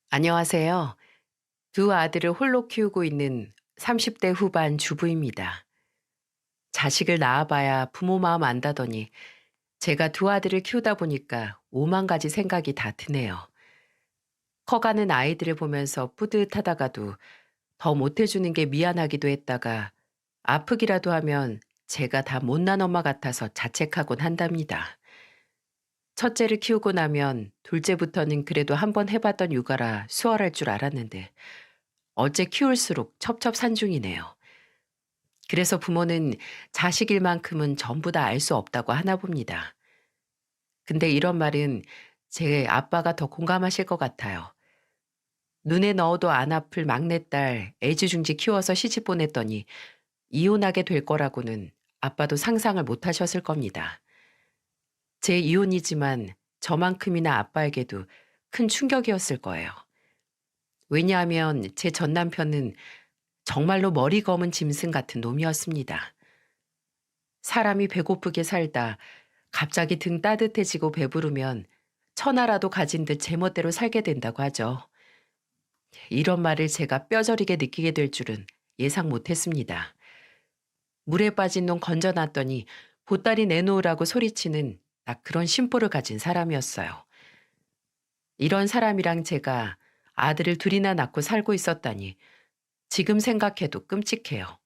안녕하세요. 두 아들을 홀로 키우고 있는 30대 후반 주부입니다. 자식을 낳아봐야 부모 마음 안다더니 제가 두 아들을 키우다 보니까 오만 가지 생각이 다 드네요. 커가는 아이들을 보면서 뿌듯하다가도 더 못해주는 게 미안하기도 했다가 아프기라도 하면 제가 다 못난 엄마 같아서 자책하곤 한답니다. 첫째를 키우고 나면 둘째부터는 그래도 한번 해봤던 육아라 수월할 줄 알았는데 어째 키울수록 첩첩산중이네요. 그래서 부모는 자식일 만큼은 전부 다 알 수 없다고 하나 봅니다. 근데 이런 말은 제 아빠가 더 공감하실 것 같아요. 눈에 넣어도 안 아플 막내딸 애지중지 키워서 시집 보냈더니 이혼하게 될 거라고는 아빠도 상상을 못 하셨을 겁니다. 제 이혼이지만 저만큼이나 아빠에게도 큰 충격이었을 거예요. 왜냐하면 제 전 남편은 정말로 머리 검은 짐승 같은 놈이었습니다. 사람이 배고프게 살다 갑자기 등 따뜻해지고 배부르면 천하라도 가진 듯 제멋대로 살게 된다고 하죠. 이런 말을 제가 뼈저리게 느끼게 될 줄은 예상 못했습니다. 물에 빠진 놈 건져놨더니 보따리 내놓으라고 소리치는 딱 그런 심보를 가진 사람이었어요. 이런 사람이랑 제가 아들을 둘이나 낳고 살고 있었다니 지금 생각해도 끔찍해요.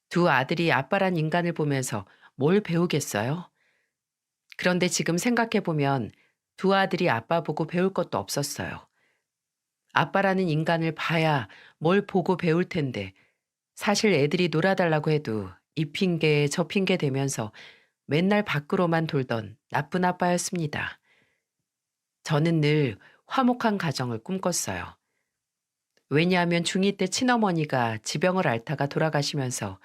두 아들이 아빠란 인간을 보면서 뭘 배우겠어요? 그런데 지금 생각해보면 두 아들이 아빠 보고 배울 것도 없었어요. 아빠라는 인간을 봐야 뭘 보고 배울 텐데 사실 애들이 놀아달라고 해도 이 핑계 저 핑계 대면서 맨날 밖으로만 돌던 나쁜 아빠였습니다. 저는 늘 화목한 가정을 꿈꿨어요. 왜냐하면 중2 때 친어머니가 지병을 앓다가 돌아가시면서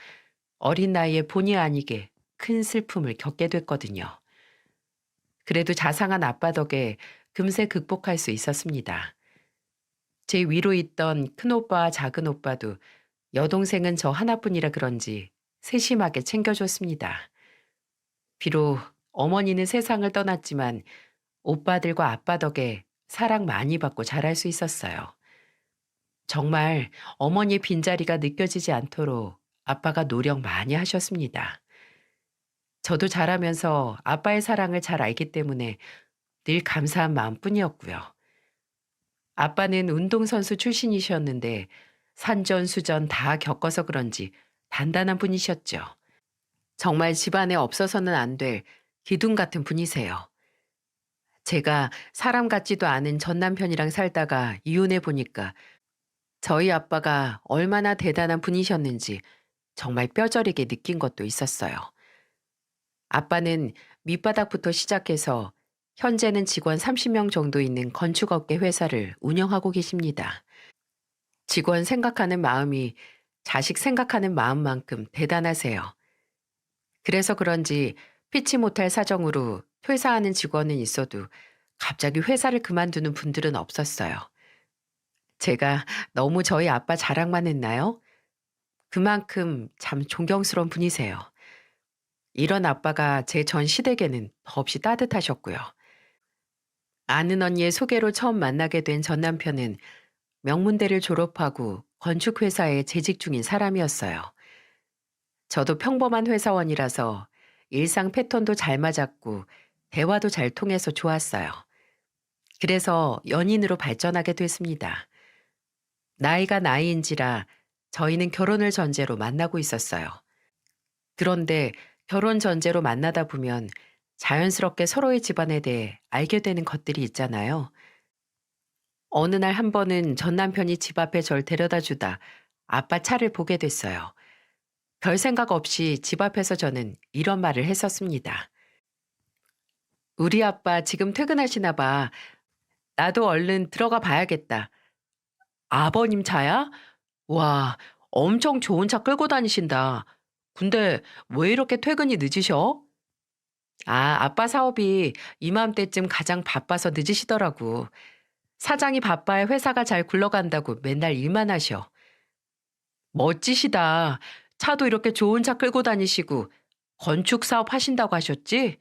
어린 나이에 본의 아니게 큰 슬픔을 겪게 됐거든요. 그래도 자상한 아빠 덕에 금세 극복할 수 있었습니다. 제 위로 있던 큰오빠와 작은오빠도 여동생은 저 하나뿐이라 그런지 세심하게 챙겨줬습니다. 비록 어머니는 세상을 떠났지만 오빠들과 아빠 덕에 사랑 많이 받고 자랄 수 있었어요. 정말 어머니의 빈자리가 느껴지지 않도록 아빠가 노력 많이 하셨습니다. 저도 자라면서 아빠의 사랑을 잘 알기 때문에 늘 감사한 마음뿐이었고요. 아빠는 운동선수 출신이셨는데 산전수전 다 겪어서 그런지 단단한 분이셨죠. 정말 집안에 없어서는 안 될 기둥 같은 분이세요. 제가 사람 같지도 않은 전 남편이랑 살다가 이혼해 보니까 저희 아빠가 얼마나 대단한 분이셨는지 정말 뼈저리게 느낀 것도 있었어요. 아빠는 밑바닥부터 시작해서 현재는 직원 30명 정도 있는 건축업계 회사를 운영하고 계십니다. 직원 생각하는 마음이 자식 생각하는 마음만큼 대단하세요. 그래서 그런지 피치 못할 사정으로 퇴사하는 직원은 있어도 갑자기 회사를 그만두는 분들은 없었어요. 제가 너무 저희 아빠 자랑만 했나요? 그만큼 참 존경스러운 분이세요. 이런 아빠가 제 전 시댁에는 더없이 따뜻하셨고요. 아는 언니의 소개로 처음 만나게 된 전 남편은 명문대를 졸업하고 건축회사에 재직 중인 사람이었어요. 저도 평범한 회사원이라서 일상 패턴도 잘 맞았고 대화도 잘 통해서 좋았어요. 그래서 연인으로 발전하게 됐습니다. 나이가 나이인지라 저희는 결혼을 전제로 만나고 있었어요. 그런데 결혼 전제로 만나다 보면 자연스럽게 서로의 집안에 대해 알게 되는 것들이 있잖아요. 어느 날 한 번은 전 남편이 집 앞에 절 데려다 주다 아빠 차를 보게 됐어요. 별 생각 없이 집 앞에서 저는 이런 말을 했었습니다. 우리 아빠 지금 퇴근하시나 봐. 나도 얼른 들어가 봐야겠다. 아버님 차야? 와, 엄청 좋은 차 끌고 다니신다. 근데 왜 이렇게 퇴근이 늦으셔? 아빠 사업이 이맘때쯤 가장 바빠서 늦으시더라고. 사장이 바빠야 회사가 잘 굴러간다고 맨날 일만 하셔. 멋지시다. 차도 이렇게 좋은 차 끌고 다니시고 건축 사업 하신다고 하셨지?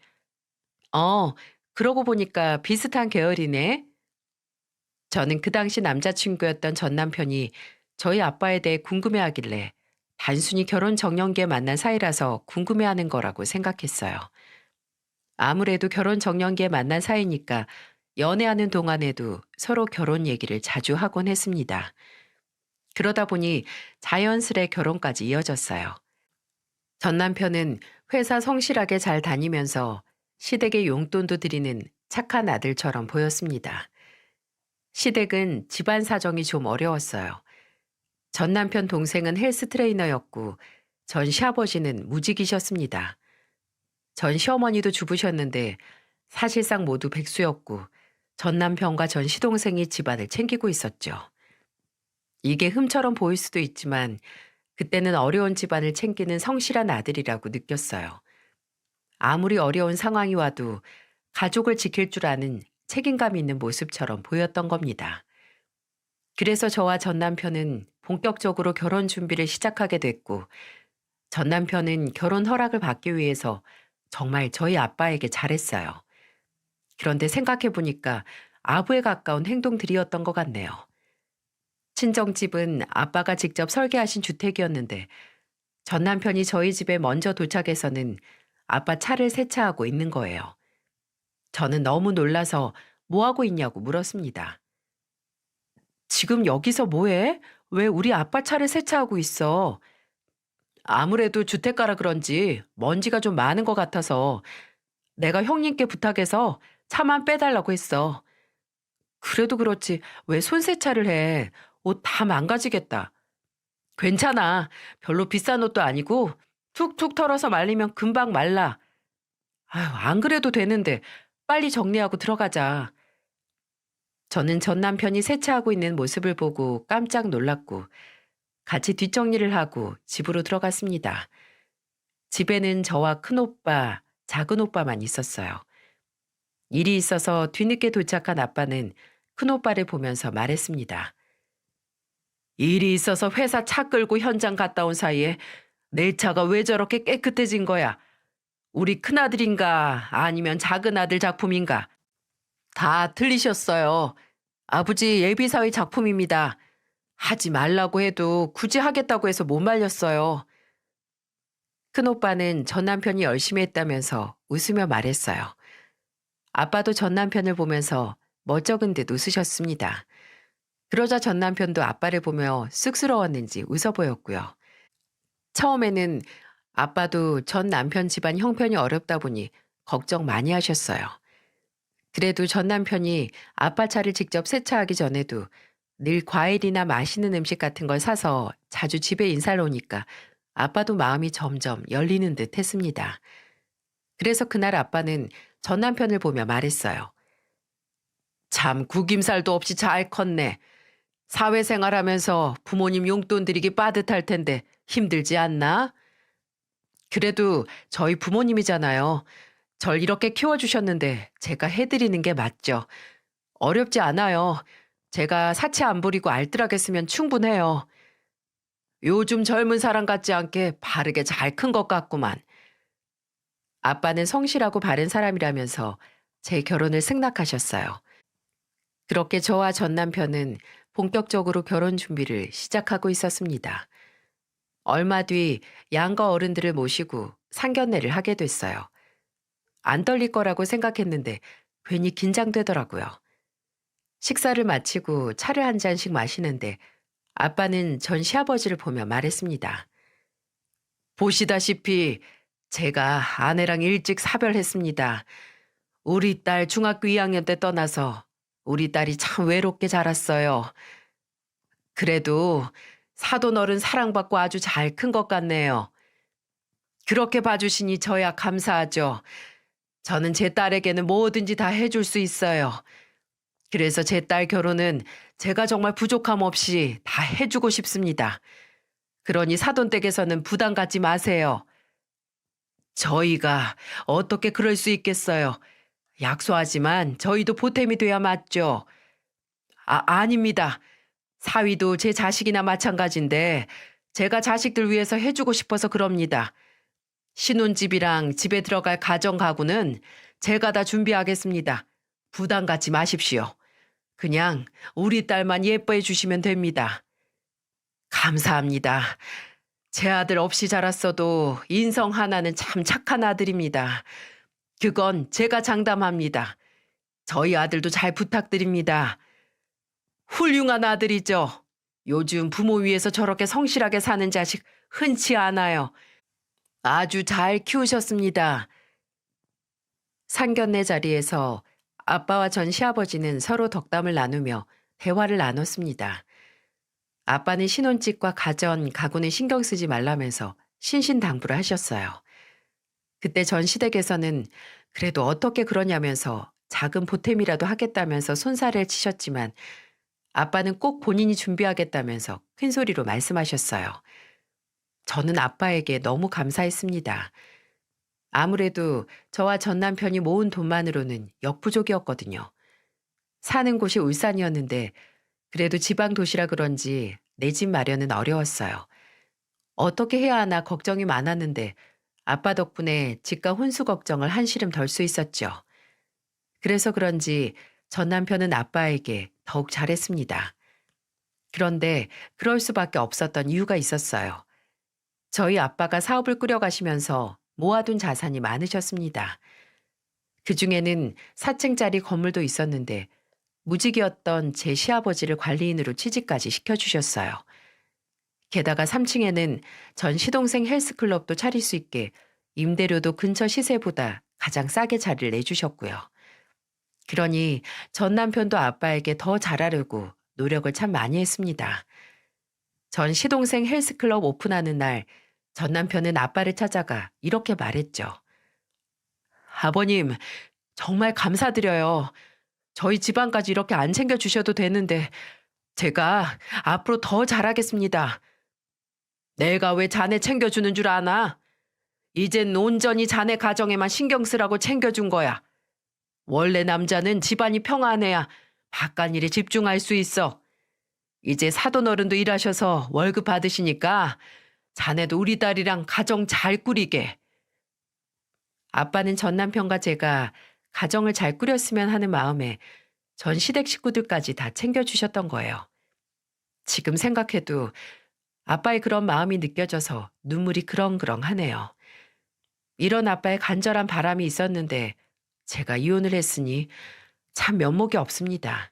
어, 그러고 보니까 비슷한 계열이네. 저는 그 당시 남자친구였던 전 남편이 저희 아빠에 대해 궁금해하길래 단순히 결혼 정년기에 만난 사이라서 궁금해하는 거라고 생각했어요. 아무래도 결혼 정년기에 만난 사이니까 연애하는 동안에도 서로 결혼 얘기를 자주 하곤 했습니다. 그러다 보니 자연스레 결혼까지 이어졌어요. 전 남편은 회사 성실하게 잘 다니면서 시댁에 용돈도 드리는 착한 아들처럼 보였습니다. 시댁은 집안 사정이 좀 어려웠어요. 전 남편 동생은 헬스 트레이너였고 전 시아버지는 무직이셨습니다. 전 시어머니도 주부셨는데 사실상 모두 백수였고 전 남편과 전 시동생이 집안을 챙기고 있었죠. 이게 흠처럼 보일 수도 있지만 그때는 어려운 집안을 챙기는 성실한 아들이라고 느꼈어요. 아무리 어려운 상황이 와도 가족을 지킬 줄 아는 책임감 있는 모습처럼 보였던 겁니다. 그래서 저와 전 남편은 본격적으로 결혼 준비를 시작하게 됐고, 전 남편은 결혼 허락을 받기 위해서 정말 저희 아빠에게 잘했어요. 그런데 생각해 보니까 아부에 가까운 행동들이었던 것 같네요. 친정집은 아빠가 직접 설계하신 주택이었는데 전 남편이 저희 집에 먼저 도착해서는 아빠 차를 세차하고 있는 거예요. 저는 너무 놀라서 뭐 하고 있냐고 물었습니다. 지금 여기서 뭐해? 왜 우리 아빠 차를 세차하고 있어? 아무래도 주택가라 그런지 먼지가 좀 많은 것 같아서 내가 형님께 부탁해서 차만 빼달라고 했어. 그래도 그렇지 왜 손세차를 해? 옷 다 망가지겠다. 괜찮아. 별로 비싼 옷도 아니고 툭툭 털어서 말리면 금방 말라. 아유, 안 그래도 되는데 빨리 정리하고 들어가자. 저는 전 남편이 세차하고 있는 모습을 보고 깜짝 놀랐고 같이 뒷정리를 하고 집으로 들어갔습니다. 집에는 저와 큰오빠, 작은오빠만 있었어요. 일이 있어서 뒤늦게 도착한 아빠는 큰오빠를 보면서 말했습니다. 일이 있어서 회사 차 끌고 현장 갔다 온 사이에 내 차가 왜 저렇게 깨끗해진 거야? 우리 큰아들인가 아니면 작은아들 작품인가? 다 틀리셨어요. 아버지 예비사위 작품입니다. 하지 말라고 해도 굳이 하겠다고 해서 못 말렸어요. 큰오빠는 전 남편이 열심히 했다면서 웃으며 말했어요. 아빠도 전 남편을 보면서 멋쩍은 듯 웃으셨습니다. 그러자 전 남편도 아빠를 보며 쑥스러웠는지 웃어 보였고요. 처음에는 아빠도 전 남편 집안 형편이 어렵다 보니 걱정 많이 하셨어요. 그래도 전 남편이 아빠 차를 직접 세차하기 전에도 늘 과일이나 맛있는 음식 같은 걸 사서 자주 집에 인사를 오니까 아빠도 마음이 점점 열리는 듯 했습니다. 그래서 그날 아빠는 전 남편을 보며 말했어요. 참 구김살도 없이 잘 컸네. 사회생활하면서 부모님 용돈 드리기 빠듯할 텐데 힘들지 않나? 그래도 저희 부모님이잖아요. 절 이렇게 키워주셨는데 제가 해드리는 게 맞죠. 어렵지 않아요. 제가 사치 안 부리고 알뜰하게 쓰면 충분해요. 요즘 젊은 사람 같지 않게 바르게 잘 큰 것 같구만. 아빠는 성실하고 바른 사람이라면서 제 결혼을 승낙하셨어요. 그렇게 저와 전 남편은 본격적으로 결혼 준비를 시작하고 있었습니다. 얼마 뒤 양가 어른들을 모시고 상견례를 하게 됐어요. 안 떨릴 거라고 생각했는데 괜히 긴장되더라고요. 식사를 마치고 차를 한 잔씩 마시는데 아빠는 전 시아버지를 보며 말했습니다. 보시다시피 제가 아내랑 일찍 사별했습니다. 우리 딸 중학교 2학년 때 떠나서 우리 딸이 참 외롭게 자랐어요. 그래도 사돈 어른 사랑받고 아주 잘 큰 것 같네요. 그렇게 봐주시니 저야 감사하죠. 저는 제 딸에게는 뭐든지 다 해줄 수 있어요. 그래서 제 딸 결혼은 제가 정말 부족함 없이 다 해주고 싶습니다. 그러니 사돈 댁에서는 부담 갖지 마세요. 저희가 어떻게 그럴 수 있겠어요. 약소하지만 저희도 보탬이 돼야 맞죠. 아닙니다. 사위도 제 자식이나 마찬가지인데 제가 자식들 위해서 해주고 싶어서 그럽니다. 신혼집이랑 집에 들어갈 가정 가구는 제가 다 준비하겠습니다. 부담 갖지 마십시오. 그냥 우리 딸만 예뻐해 주시면 됩니다. 감사합니다. 제 아들 없이 자랐어도 인성 하나는 참 착한 아들입니다. 그건 제가 장담합니다. 저희 아들도 잘 부탁드립니다. 훌륭한 아들이죠. 요즘 부모 위해서 저렇게 성실하게 사는 자식 흔치 않아요. 아주 잘 키우셨습니다. 상견례 자리에서 아빠와 전 시아버지는 서로 덕담을 나누며 대화를 나눴습니다. 아빠는 신혼집과 가전, 가구는 신경 쓰지 말라면서 신신당부를 하셨어요. 그때 전 시댁에서는 그래도 어떻게 그러냐면서 작은 보탬이라도 하겠다면서 손살을 치셨지만 아빠는 꼭 본인이 준비하겠다면서 큰 소리로 말씀하셨어요. 저는 아빠에게 너무 감사했습니다. 아무래도 저와 전 남편이 모은 돈만으로는 역부족이었거든요. 사는 곳이 울산이었는데 그래도 지방 도시라 그런지 내 집 마련은 어려웠어요. 어떻게 해야 하나 걱정이 많았는데 아빠 덕분에 집과 혼수 걱정을 한시름 덜 수 있었죠. 그래서 그런지 전 남편은 아빠에게 더욱 잘했습니다. 그런데 그럴 수밖에 없었던 이유가 있었어요. 저희 아빠가 사업을 꾸려가시면서 모아둔 자산이 많으셨습니다. 그중에는 4층짜리 건물도 있었는데 무직이었던 제 시아버지를 관리인으로 취직까지 시켜주셨어요. 게다가 3층에는 전 시동생 헬스클럽도 차릴 수 있게 임대료도 근처 시세보다 가장 싸게 자리를 내주셨고요. 그러니 전 남편도 아빠에게 더 잘하려고 노력을 참 많이 했습니다. 전 시동생 헬스클럽 오픈하는 날 전 남편은 아빠를 찾아가 이렇게 말했죠. 아버님, 정말 감사드려요. 저희 집안까지 이렇게 안 챙겨주셔도 되는데 제가 앞으로 더 잘하겠습니다. 내가 왜 자네 챙겨주는 줄 아나? 이젠 온전히 자네 가정에만 신경 쓰라고 챙겨준 거야. 원래 남자는 집안이 평안해야 바깥일에 집중할 수 있어. 이제 사돈어른도 일하셔서 월급 받으시니까 자네도 우리 딸이랑 가정 잘 꾸리게. 아빠는 전 남편과 제가 가정을 잘 꾸렸으면 하는 마음에 전 시댁 식구들까지 다 챙겨주셨던 거예요. 지금 생각해도 아빠의 그런 마음이 느껴져서 눈물이 그렁그렁하네요. 이런 아빠의 간절한 바람이 있었는데 제가 이혼을 했으니 참 면목이 없습니다.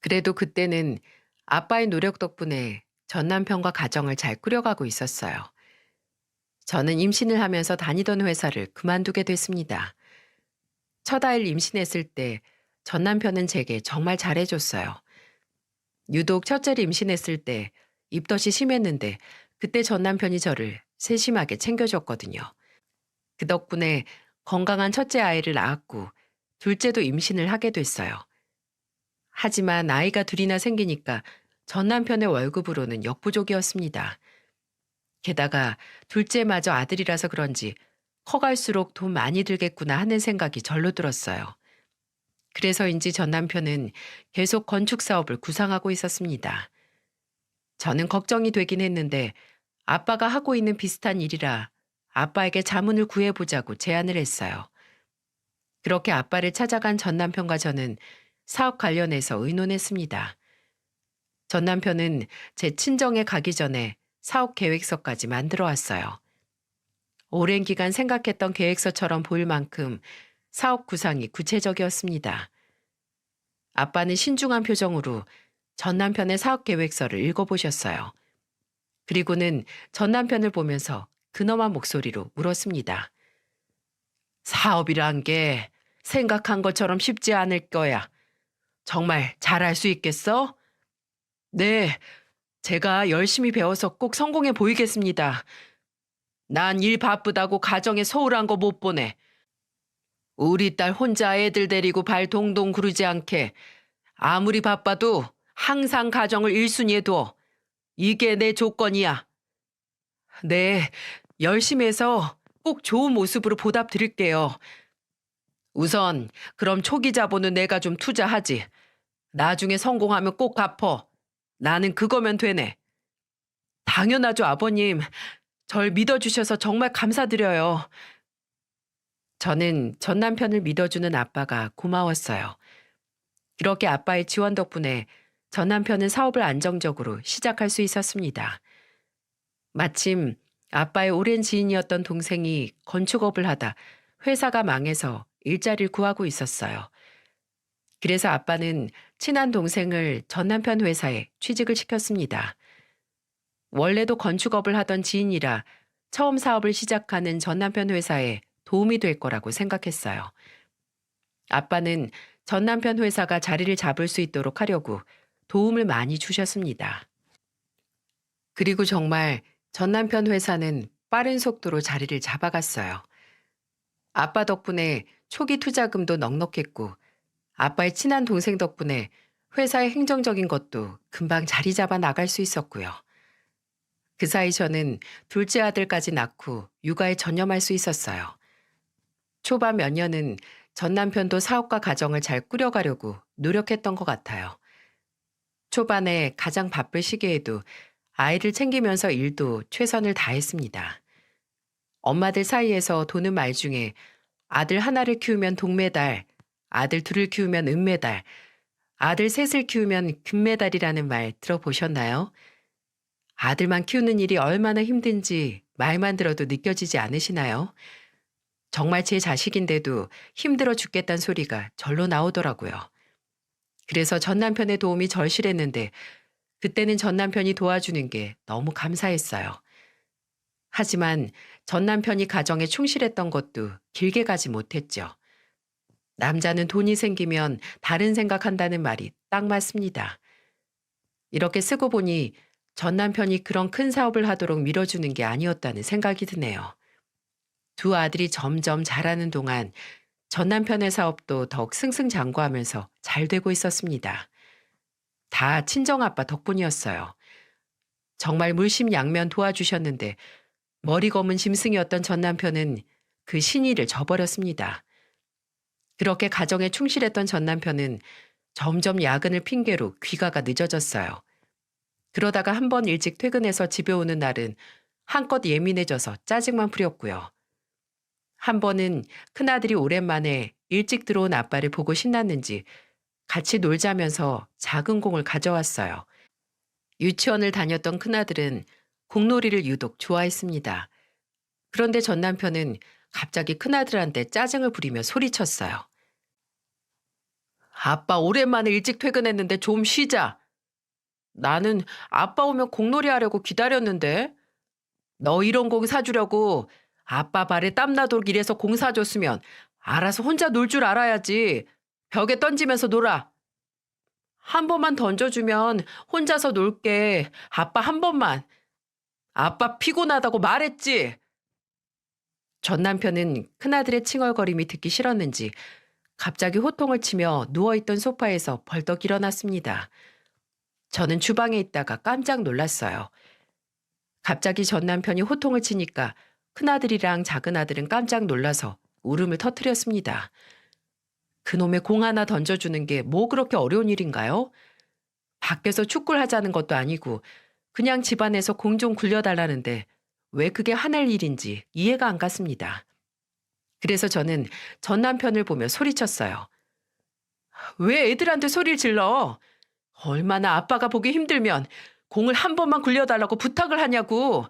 그래도 그때는 아빠의 노력 덕분에 전 남편과 가정을 잘 꾸려가고 있었어요. 저는 임신을 하면서 다니던 회사를 그만두게 됐습니다. 첫 아이를 임신했을 때 전 남편은 제게 정말 잘해줬어요. 유독 첫째를 임신했을 때 입덧이 심했는데 그때 전 남편이 저를 세심하게 챙겨줬거든요. 그 덕분에 건강한 첫째 아이를 낳았고 둘째도 임신을 하게 됐어요. 하지만 아이가 둘이나 생기니까 전 남편의 월급으로는 역부족이었습니다. 게다가 둘째마저 아들이라서 그런지 커갈수록 돈 많이 들겠구나 하는 생각이 절로 들었어요. 그래서인지 전 남편은 계속 건축 사업을 구상하고 있었습니다. 저는 걱정이 되긴 했는데 아빠가 하고 있는 비슷한 일이라 아빠에게 자문을 구해보자고 제안을 했어요. 그렇게 아빠를 찾아간 전 남편과 저는 사업 관련해서 의논했습니다. 전 남편은 제 친정에 가기 전에 사업 계획서까지 만들어 왔어요. 오랜 기간 생각했던 계획서처럼 보일 만큼 사업 구상이 구체적이었습니다. 아빠는 신중한 표정으로 전 남편의 사업 계획서를 읽어보셨어요. 그리고는 전 남편을 보면서 근엄한 목소리로 물었습니다. 사업이란 게 생각한 것처럼 쉽지 않을 거야. 정말 잘할 수 있겠어? 네, 제가 열심히 배워서 꼭 성공해 보이겠습니다. 난 일 바쁘다고 가정에 소홀한 거 못 보내. 우리 딸 혼자 애들 데리고 발 동동 구르지 않게 아무리 바빠도 항상 가정을 1순위에 둬. 이게 내 조건이야. 네, 열심히 해서 꼭 좋은 모습으로 보답 드릴게요. 우선 그럼 초기 자본은 내가 좀 투자하지. 나중에 성공하면 꼭 갚어. 나는 그거면 되네. 당연하죠, 아버님. 절 믿어주셔서 정말 감사드려요. 저는 전 남편을 믿어주는 아빠가 고마웠어요. 그렇게 아빠의 지원 덕분에 전 남편은 사업을 안정적으로 시작할 수 있었습니다. 마침 아빠의 오랜 지인이었던 동생이 건축업을 하다 회사가 망해서 일자리를 구하고 있었어요. 그래서 아빠는 친한 동생을 전 남편 회사에 취직을 시켰습니다. 원래도 건축업을 하던 지인이라 처음 사업을 시작하는 전 남편 회사에 도움이 될 거라고 생각했어요. 아빠는 전 남편 회사가 자리를 잡을 수 있도록 하려고 도움을 많이 주셨습니다. 그리고 정말 전 남편 회사는 빠른 속도로 자리를 잡아갔어요. 아빠 덕분에 초기 투자금도 넉넉했고, 아빠의 친한 동생 덕분에 회사의 행정적인 것도 금방 자리 잡아 나갈 수 있었고요. 그 사이 저는 둘째 아들까지 낳고 육아에 전념할 수 있었어요. 초반 몇 년은 전 남편도 사업과 가정을 잘 꾸려가려고 노력했던 것 같아요. 초반에 가장 바쁠 시기에도 아이를 챙기면서 일도 최선을 다했습니다. 엄마들 사이에서 도는 말 중에 아들 하나를 키우면 동메달, 아들 둘을 키우면 은메달, 아들 셋을 키우면 금메달이라는 말 들어보셨나요? 아들만 키우는 일이 얼마나 힘든지 말만 들어도 느껴지지 않으시나요? 정말 제 자식인데도 힘들어 죽겠다는 소리가 절로 나오더라고요. 그래서 전 남편의 도움이 절실했는데 그때는 전 남편이 도와주는 게 너무 감사했어요. 하지만 전 남편이 가정에 충실했던 것도 길게 가지 못했죠. 남자는 돈이 생기면 다른 생각한다는 말이 딱 맞습니다. 이렇게 쓰고 보니 전 남편이 그런 큰 사업을 하도록 밀어주는 게 아니었다는 생각이 드네요. 두 아들이 점점 자라는 동안 전 남편의 사업도 더욱 승승장구하면서 잘 되고 있었습니다. 다 친정아빠 덕분이었어요. 정말 물심양면 도와주셨는데 머리 검은 짐승이었던 전 남편은 그 신의를 저버렸습니다. 그렇게 가정에 충실했던 전 남편은 점점 야근을 핑계로 귀가가 늦어졌어요. 그러다가 한 번 일찍 퇴근해서 집에 오는 날은 한껏 예민해져서 짜증만 부렸고요. 한 번은 큰아들이 오랜만에 일찍 들어온 아빠를 보고 신났는지 같이 놀자면서 작은 공을 가져왔어요. 유치원을 다녔던 큰아들은 공놀이를 유독 좋아했습니다. 그런데 전 남편은 갑자기 큰아들한테 짜증을 부리며 소리쳤어요. 아빠 오랜만에 일찍 퇴근했는데 좀 쉬자. 나는 아빠 오면 공놀이 하려고 기다렸는데. 너 이런 공 사주려고 아빠 발에 땀나도록 일해서 공 사줬으면 알아서 혼자 놀 줄 알아야지. 벽에 던지면서 놀아. 한 번만 던져주면 혼자서 놀게. 아빠 한 번만. 아빠 피곤하다고 말했지. 전 남편은 큰아들의 칭얼거림이 듣기 싫었는지 갑자기 호통을 치며 누워있던 소파에서 벌떡 일어났습니다. 저는 주방에 있다가 깜짝 놀랐어요. 갑자기 전 남편이 호통을 치니까 큰아들이랑 작은아들은 깜짝 놀라서 울음을 터뜨렸습니다. 그놈의 공 하나 던져주는 게 뭐 그렇게 어려운 일인가요? 밖에서 축구를 하자는 것도 아니고 그냥 집안에서 공 좀 굴려달라는데 왜 그게 화날 일인지 이해가 안 갔습니다. 그래서 저는 전 남편을 보며 소리쳤어요. 왜 애들한테 소리를 질러? 얼마나 아빠가 보기 힘들면 공을 한 번만 굴려달라고 부탁을 하냐고.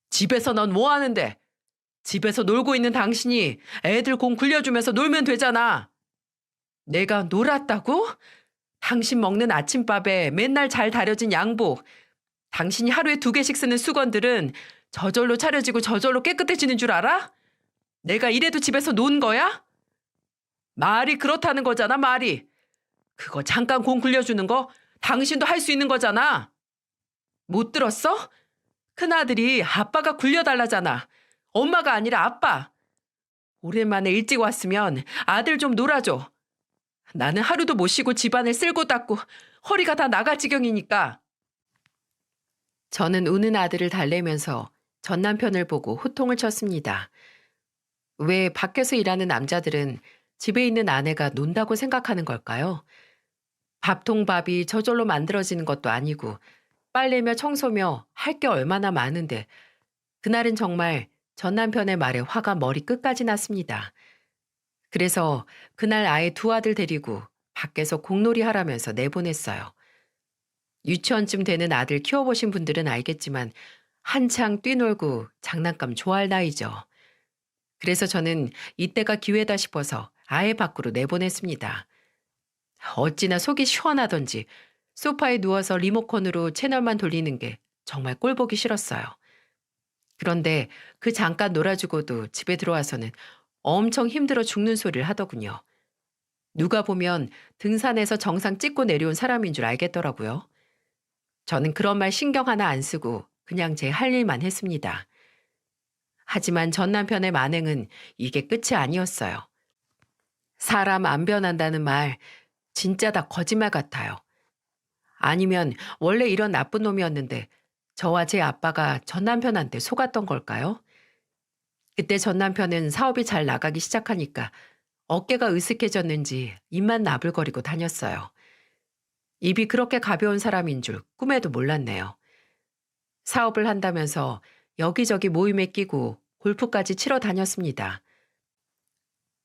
집에서 넌 뭐 하는데? 집에서 놀고 있는 당신이 애들 공 굴려주면서 놀면 되잖아. 내가 놀았다고? 당신 먹는 아침밥에 맨날 잘 다려진 양복, 당신이 하루에 2개씩 쓰는 수건들은 저절로 차려지고 저절로 깨끗해지는 줄 알아? 내가 이래도 집에서 논 거야? 말이 그렇다는 거잖아, 말이. 그거 잠깐 공 굴려주는 거 당신도 할 수 있는 거잖아. 못 들었어? 큰아들이 아빠가 굴려달라잖아. 엄마가 아니라 아빠. 오랜만에 일찍 왔으면 아들 좀 놀아줘. 나는 하루도 못 쉬고 집안을 쓸고 닦고 허리가 다 나갈 지경이니까. 저는 우는 아들을 달래면서 전 남편을 보고 호통을 쳤습니다. 왜 밖에서 일하는 남자들은 집에 있는 아내가 논다고 생각하는 걸까요? 밥통밥이 저절로 만들어지는 것도 아니고 빨래며 청소며 할 게 얼마나 많은데 그날은 정말 전 남편의 말에 화가 머리 끝까지 났습니다. 그래서 그날 아예 두 아들 데리고 밖에서 공놀이 하라면서 내보냈어요. 유치원쯤 되는 아들 키워보신 분들은 알겠지만 한창 뛰놀고 장난감 좋아할 나이죠. 그래서 저는 이때가 기회다 싶어서 아예 밖으로 내보냈습니다. 어찌나 속이 시원하던지 소파에 누워서 리모컨으로 채널만 돌리는 게 정말 꼴보기 싫었어요. 그런데 그 잠깐 놀아주고도 집에 들어와서는 엄청 힘들어 죽는 소리를 하더군요. 누가 보면 등산에서 정상 찍고 내려온 사람인 줄 알겠더라고요. 저는 그런 말 신경 하나 안 쓰고 그냥 제 할 일만 했습니다. 하지만 전 남편의 만행은 이게 끝이 아니었어요. 사람 안 변한다는 말 진짜 다 거짓말 같아요. 아니면 원래 이런 나쁜 놈이었는데 저와 제 아빠가 전 남편한테 속았던 걸까요? 그때 전 남편은 사업이 잘 나가기 시작하니까 어깨가 으쓱해졌는지 입만 나불거리고 다녔어요. 입이 그렇게 가벼운 사람인 줄 꿈에도 몰랐네요. 사업을 한다면서 여기저기 모임에 끼고 골프까지 치러 다녔습니다.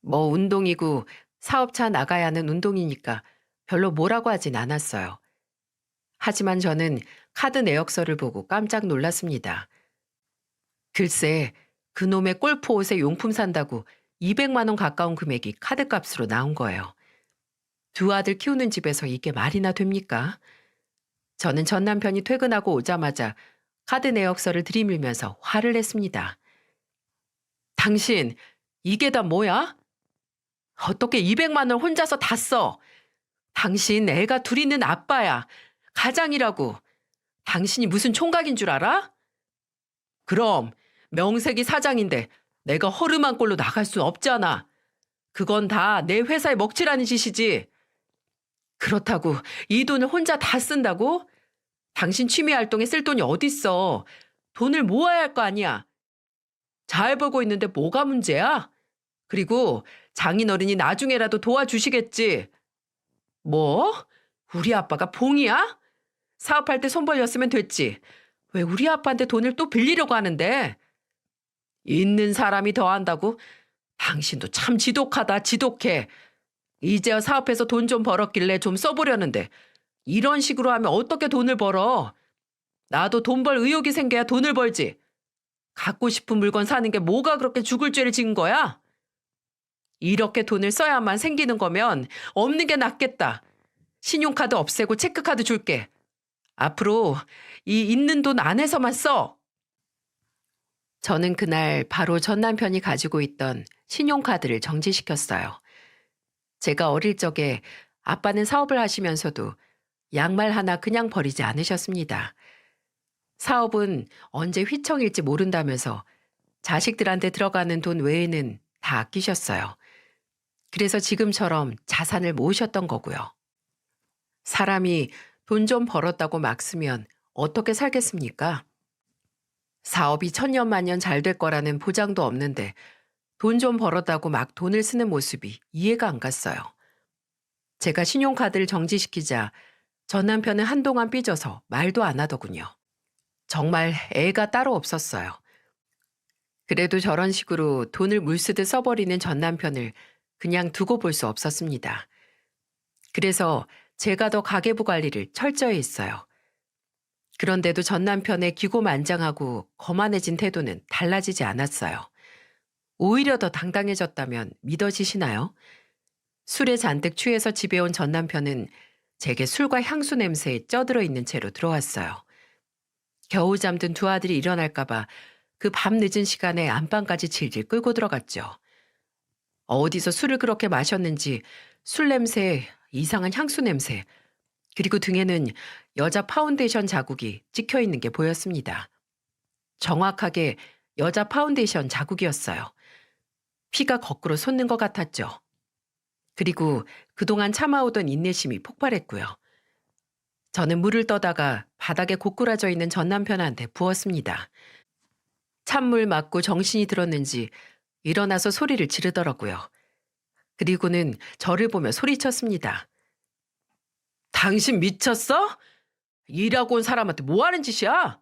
뭐 운동이고 사업차 나가야 하는 운동이니까 별로 뭐라고 하진 않았어요. 하지만 저는 카드 내역서를 보고 깜짝 놀랐습니다. 글쎄, 그놈의 골프 옷에 용품 산다고 200만 원 가까운 금액이 카드값으로 나온 거예요. 두 아들 키우는 집에서 이게 말이나 됩니까? 저는 전 남편이 퇴근하고 오자마자 카드 내역서를 들이밀면서 화를 냈습니다. 당신, 이게 다 뭐야? 어떻게 200만 원 혼자서 다 써? 당신 애가 둘 있는 아빠야. 가장이라고. 당신이 무슨 총각인 줄 알아? 그럼 명색이 사장인데 내가 허름한 꼴로 나갈 순 없잖아. 그건 다 내 회사에 먹칠하는 짓이지. 그렇다고 이 돈을 혼자 다 쓴다고? 당신 취미 활동에 쓸 돈이 어딨어. 돈을 모아야 할 거 아니야. 잘 벌고 있는데 뭐가 문제야? 그리고 장인어른이 나중에라도 도와주시겠지. 뭐? 우리 아빠가 봉이야? 사업할 때 손 벌렸으면 됐지. 왜 우리 아빠한테 돈을 또 빌리려고 하는데? 있는 사람이 더 한다고? 당신도 참 지독하다, 지독해. 이제야 사업해서 돈 좀 벌었길래 좀 써보려는데 이런 식으로 하면 어떻게 돈을 벌어? 나도 돈 벌 의욕이 생겨야 돈을 벌지. 갖고 싶은 물건 사는 게 뭐가 그렇게 죽을 죄를 지은 거야? 이렇게 돈을 써야만 생기는 거면 없는 게 낫겠다. 신용카드 없애고 체크카드 줄게. 앞으로 이 있는 돈 안에서만 써. 저는 그날 바로 전 남편이 가지고 있던 신용카드를 정지시켰어요. 제가 어릴 적에 아빠는 사업을 하시면서도 양말 하나 그냥 버리지 않으셨습니다. 사업은 언제 휘청일지 모른다면서 자식들한테 들어가는 돈 외에는 다 아끼셨어요. 그래서 지금처럼 자산을 모으셨던 거고요. 사람이 돈 좀 벌었다고 막 쓰면 어떻게 살겠습니까? 사업이 천년만년 잘 될 거라는 보장도 없는데 돈 좀 벌었다고 막 돈을 쓰는 모습이 이해가 안 갔어요. 제가 신용카드를 정지시키자 전 남편은 한동안 삐져서 말도 안 하더군요. 정말 애가 따로 없었어요. 그래도 저런 식으로 돈을 물쓰듯 써버리는 전 남편을 그냥 두고 볼 수 없었습니다. 그래서 제가 더 가계부 관리를 철저히 했어요. 그런데도 전 남편의 기고만장하고 거만해진 태도는 달라지지 않았어요. 오히려 더 당당해졌다면 믿어지시나요? 술에 잔뜩 취해서 집에 온 전 남편은 제게 술과 향수 냄새에 쪄들어 있는 채로 들어왔어요. 겨우 잠든 두 아들이 일어날까봐 그 밤 늦은 시간에 안방까지 질질 끌고 들어갔죠. 어디서 술을 그렇게 마셨는지 술 냄새, 이상한 향수 냄새, 그리고 등에는 여자 파운데이션 자국이 찍혀 있는 게 보였습니다. 정확하게 여자 파운데이션 자국이었어요. 피가 거꾸로 솟는 것 같았죠. 그리고 그동안 참아오던 인내심이 폭발했고요. 저는 물을 떠다가 바닥에 고꾸라져 있는 전 남편한테 부었습니다. 찬물 맞고 정신이 들었는지 일어나서 소리를 지르더라고요. 그리고는 저를 보며 소리쳤습니다. 당신 미쳤어? 일하고 온 사람한테 뭐 하는 짓이야?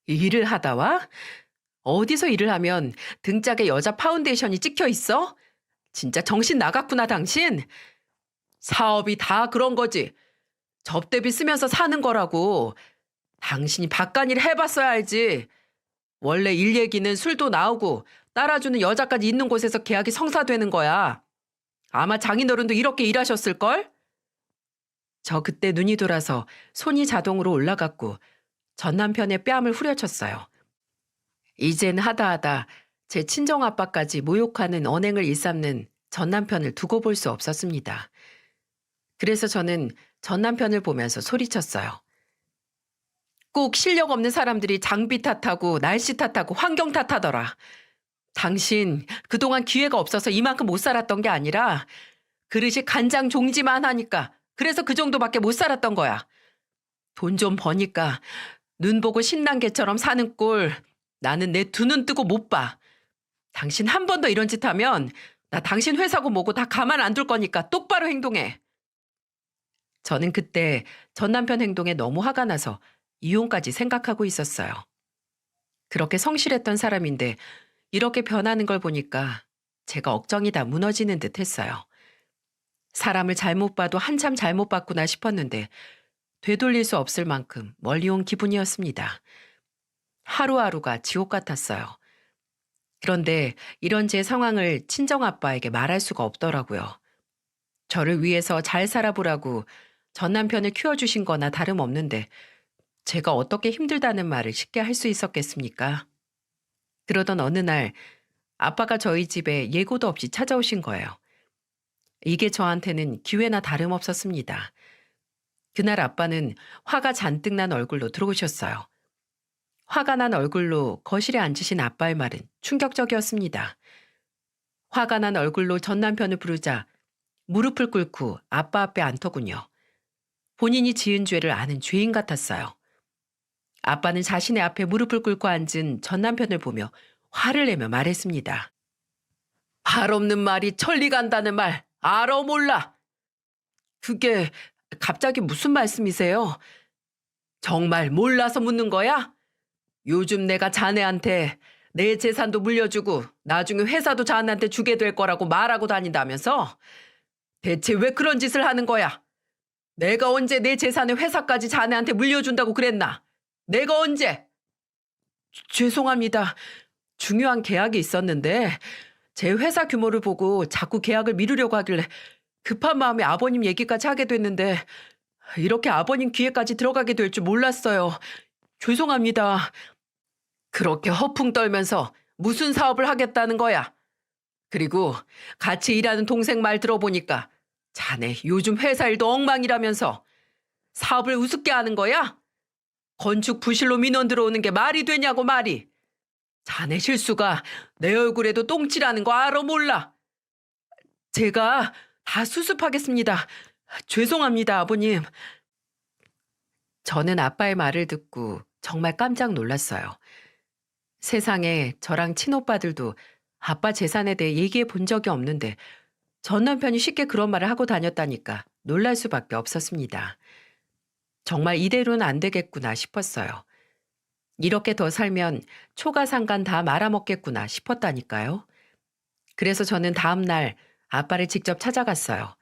일을 하다 와? 어디서 일을 하면 등짝에 여자 파운데이션이 찍혀 있어? 진짜 정신 나갔구나, 당신. 사업이 다 그런 거지. 접대비 쓰면서 사는 거라고. 당신이 바깥일 해봤어야 알지. 원래 일 얘기는 술도 나오고 따라주는 여자까지 있는 곳에서 계약이 성사되는 거야. 아마 장인어른도 이렇게 일하셨을걸? 저 그때 눈이 돌아서 손이 자동으로 올라갔고 전 남편의 뺨을 후려쳤어요. 이젠 하다하다 제 친정아빠까지 모욕하는 언행을 일삼는 전 남편을 두고 볼 수 없었습니다. 그래서 저는 전 남편을 보면서 소리쳤어요. 꼭 실력 없는 사람들이 장비 탓하고 날씨 탓하고 환경 탓하더라. 당신 그동안 기회가 없어서 이만큼 못 살았던 게 아니라 그릇이 간장 종지만 하니까 그래서 그 정도밖에 못 살았던 거야. 돈 좀 버니까 눈 보고 신난 개처럼 사는 꼴 나는 내 두 눈 뜨고 못 봐. 당신 한 번 더 이런 짓 하면 나 당신 회사고 뭐고 다 가만 안 둘 거니까 똑바로 행동해. 저는 그때 전 남편 행동에 너무 화가 나서 이혼까지 생각하고 있었어요. 그렇게 성실했던 사람인데 이렇게 변하는 걸 보니까 제가 억정이 다 무너지는 듯 했어요. 사람을 잘못 봐도 한참 잘못 봤구나 싶었는데 되돌릴 수 없을 만큼 멀리 온 기분이었습니다. 하루하루가 지옥 같았어요. 그런데 이런 제 상황을 친정아빠에게 말할 수가 없더라고요. 저를 위해서 잘 살아보라고 전 남편을 키워주신 거나 다름없는데 제가 어떻게 힘들다는 말을 쉽게 할 수 있었겠습니까? 그러던 어느 날 아빠가 저희 집에 예고도 없이 찾아오신 거예요. 이게 저한테는 기회나 다름없었습니다. 그날 아빠는 화가 잔뜩 난 얼굴로 들어오셨어요. 화가 난 얼굴로 거실에 앉으신 아빠의 말은 충격적이었습니다. 화가 난 얼굴로 전 남편을 부르자 무릎을 꿇고 아빠 앞에 앉더군요. 본인이 지은 죄를 아는 죄인 같았어요. 아빠는 자신의 앞에 무릎을 꿇고 앉은 전 남편을 보며 화를 내며 말했습니다. 발 없는 말이 천리 간다는 말 알아 몰라? 그게 갑자기 무슨 말씀이세요? 정말 몰라서 묻는 거야? 요즘 내가 자네한테 내 재산도 물려주고 나중에 회사도 자네한테 주게 될 거라고 말하고 다닌다면서? 대체 왜 그런 짓을 하는 거야? 내가 언제 내 재산을 회사까지 자네한테 물려준다고 그랬나? 내가 언제? 죄송합니다. 중요한 계약이 있었는데 제 회사 규모를 보고 자꾸 계약을 미루려고 하길래 급한 마음에 아버님 얘기까지 하게 됐는데 이렇게 아버님 귀에까지 들어가게 될 줄 몰랐어요. 죄송합니다. 그렇게 허풍 떨면서 무슨 사업을 하겠다는 거야? 그리고 같이 일하는 동생 말 들어보니까 자네 요즘 회사 일도 엉망이라면서 사업을 우습게 하는 거야? 건축 부실로 민원 들어오는 게 말이 되냐고 말이. 자네 실수가 내 얼굴에도 똥칠하는 거 알아 몰라? 제가 다 수습하겠습니다. 죄송합니다, 아버님. 저는 아빠의 말을 듣고 정말 깜짝 놀랐어요. 세상에 저랑 친오빠들도 아빠 재산에 대해 얘기해 본 적이 없는데 전 남편이 쉽게 그런 말을 하고 다녔다니까 놀랄 수밖에 없었습니다. 정말 이대로는 안 되겠구나 싶었어요. 이렇게 더 살면 초가상간 다 말아먹겠구나 싶었다니까요. 그래서 저는 다음 날 아빠를 직접 찾아갔어요.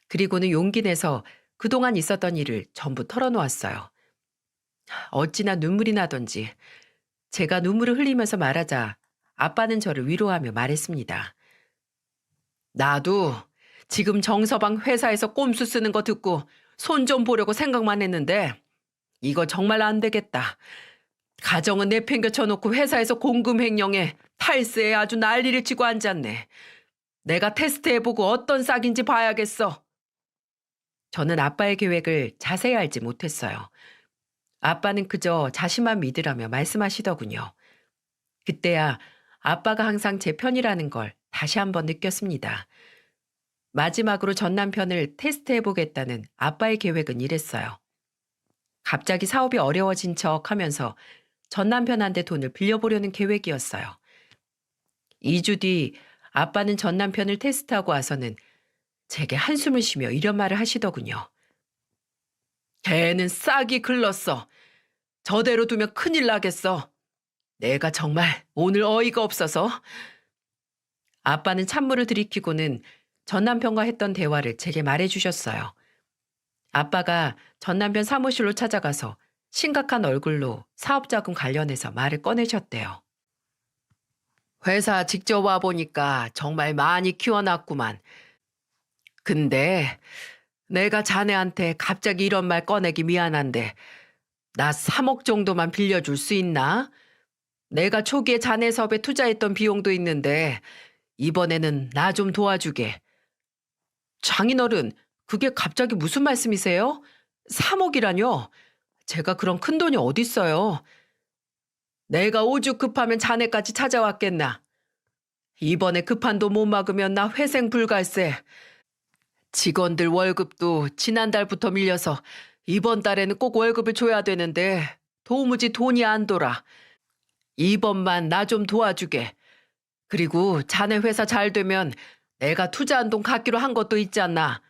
그리고는 용기 내서 그동안 있었던 일을 전부 털어놓았어요. 어찌나 눈물이 나던지 제가 눈물을 흘리면서 말하자 아빠는 저를 위로하며 말했습니다. 나도 지금 정서방 회사에서 꼼수 쓰는 거 듣고 손 좀 보려고 생각만 했는데 이거 정말 안 되겠다. 가정은 내팽겨쳐 놓고 회사에서 공금 횡령에 탈세에 아주 난리를 치고 앉았네. 내가 테스트해보고 어떤 싹인지 봐야겠어. 저는 아빠의 계획을 자세히 알지 못했어요. 아빠는 그저 자신만 믿으라며 말씀하시더군요. 그때야 아빠가 항상 제 편이라는 걸 다시 한번 느꼈습니다. 마지막으로 전 남편을 테스트해보겠다는 아빠의 계획은 이랬어요. 갑자기 사업이 어려워진 척 하면서 전 남편한테 돈을 빌려보려는 계획이었어요. 2주 뒤 아빠는 전 남편을 테스트하고 와서는 제게 한숨을 쉬며 이런 말을 하시더군요. 걔는 싹이 글렀어. 저대로 두면 큰일 나겠어. 내가 정말 오늘 어이가 없어서. 아빠는 찬물을 들이키고는 전 남편과 했던 대화를 제게 말해주셨어요. 아빠가 전 남편 사무실로 찾아가서 심각한 얼굴로 사업자금 관련해서 말을 꺼내셨대요. 회사 직접 와보니까 정말 많이 키워놨구만. 근데 내가 자네한테 갑자기 이런 말 꺼내기 미안한데 나 3억 정도만 빌려줄 수 있나? 내가 초기에 자네 사업에 투자했던 비용도 있는데 이번에는 나 좀 도와주게. 장인어른, 그게 갑자기 무슨 말씀이세요? 3억이라뇨? 제가 그런 큰 돈이 어딨어요. 내가 오죽 급하면 자네까지 찾아왔겠나. 이번에 급한 돈 못 막으면 나 회생 불갈세. 직원들 월급도 지난달부터 밀려서 이번 달에는 꼭 월급을 줘야 되는데 도무지 돈이 안 돌아. 이번만 나 좀 도와주게. 그리고 자네 회사 잘 되면 내가 투자한 돈 갚기로 한 것도 있지 않나.